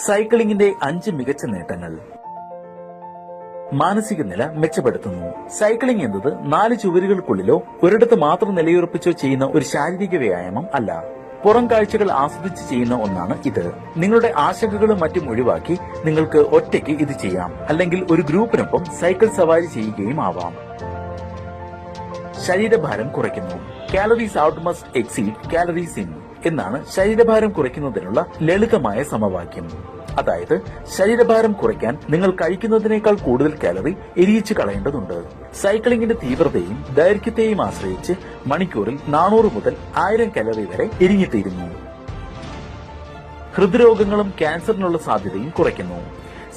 സൈക്ലിംഗിന്റെ 5 മികച്ച നേട്ടങ്ങൾ. മാനസിക നില മെച്ചപ്പെടുത്തുന്നു. സൈക്ലിംഗ് എന്നത് 4 ചുവരുകൾക്കുള്ളിലോ ഒരിടത്ത് മാത്രം നിലയുറപ്പിച്ചോ ചെയ്യുന്ന ഒരു ശാരീരിക വ്യായാമം അല്ല. പുറം കാഴ്ചകൾ ആസ്വദിച്ച് ചെയ്യുന്ന ഒന്നാണ് ഇത്. നിങ്ങളുടെ ആശങ്കകളും മറ്റും ഒഴിവാക്കി നിങ്ങൾക്ക് ഒറ്റയ്ക്ക് ഇത് ചെയ്യാം, അല്ലെങ്കിൽ ഒരു ഗ്രൂപ്പിനൊപ്പം സൈക്കിൾ സവാരി ചെയ്യുകയും ആവാം. ശരീരഭാരം കുറയ്ക്കുന്നു. Calories out must exceed calories in എന്നാണ് ശരീരഭാരം കുറയ്ക്കുന്നതിനുള്ള ലളിതമായ സമവാക്യം. അതായത് ശരീരഭാരം കുറയ്ക്കാൻ നിങ്ങൾ കഴിക്കുന്നതിനേക്കാൾ കൂടുതൽ കാലറി എരിയിച്ചു കളയേണ്ടതുണ്ട്. സൈക്ലിംഗിന്റെ തീവ്രതയും ദൈർഘ്യത്തെയും ആശ്രയിച്ച് മണിക്കൂറിൽ 400 മുതൽ 1000 കാലറി വരെ എരിഞ്ഞുതീരുന്നു. ഹൃദ്രോഗങ്ങളും ക്യാൻസറിനുള്ള സാധ്യതയും കുറയ്ക്കുന്നു.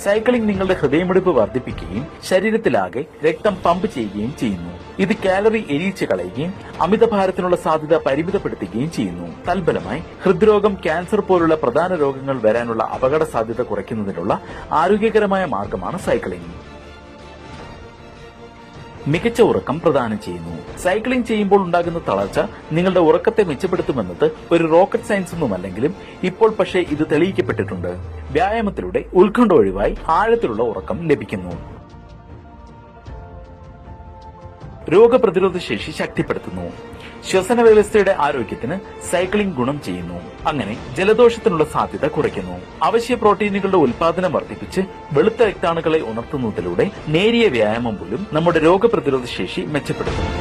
സൈക്ലിംഗ് നിങ്ങളുടെ ഹൃദയമിടിപ്പ് വർദ്ധിപ്പിക്കുകയും ശരീരത്തിലാകെ രക്തം പമ്പ് ചെയ്യുകയും ചെയ്യുന്നു. ഇത് കാലറി എരിയിച്ചു കളയുകയും അമിതഭാരത്തിനുള്ള സാധ്യത പരിമിതപ്പെടുത്തുകയും ചെയ്യുന്നു. തൽഫലമായി ഹൃദ്രോഗം, ക്യാൻസർ പോലുള്ള പ്രധാന രോഗങ്ങൾ വരാനുള്ള അപകട സാധ്യത കുറയ്ക്കുന്നതിനുള്ള ആരോഗ്യകരമായ മാർഗമാണ് സൈക്ലിംഗ്. മികച്ച ഉറക്കം പ്രദാനം ചെയ്യുന്നു. സൈക്ലിംഗ് ചെയ്യുമ്പോൾ ഉണ്ടാകുന്ന തളർച്ച നിങ്ങളുടെ ഉറക്കത്തെ മെച്ചപ്പെടുത്തുമെന്നത് ഒരു റോക്കറ്റ് സയൻസ് ഒന്നുമല്ലെങ്കിലും ഇപ്പോൾ പക്ഷേ ഇത് തെളിയിക്കപ്പെട്ടിട്ടുണ്ട്. വ്യായാമത്തിലൂടെ ഉത്കണ്ഠ ഒഴിവായി ആഴത്തിലുള്ള ഉറക്കം ലഭിക്കുന്നു. രോഗപ്രതിരോധ ശേഷി ശക്തിപ്പെടുത്തുന്നു. ശ്വസന വ്യവസ്ഥയുടെ ആരോഗ്യത്തിന് സൈക്ലിംഗ് ഗുണം ചെയ്യുന്നു. അങ്ങനെ ജലദോഷത്തിനുള്ള സാധ്യത കുറയ്ക്കുന്നു. അവശ്യ പ്രോട്ടീനുകളുടെ ഉൽപാദനം വർദ്ധിപ്പിച്ച് വെളുത്ത രക്താണുക്കളെ ഉണർത്തുന്നതിലൂടെ നേരിയ വ്യായാമം പോലും നമ്മുടെ രോഗപ്രതിരോധ ശേഷി മെച്ചപ്പെടുത്തുന്നു.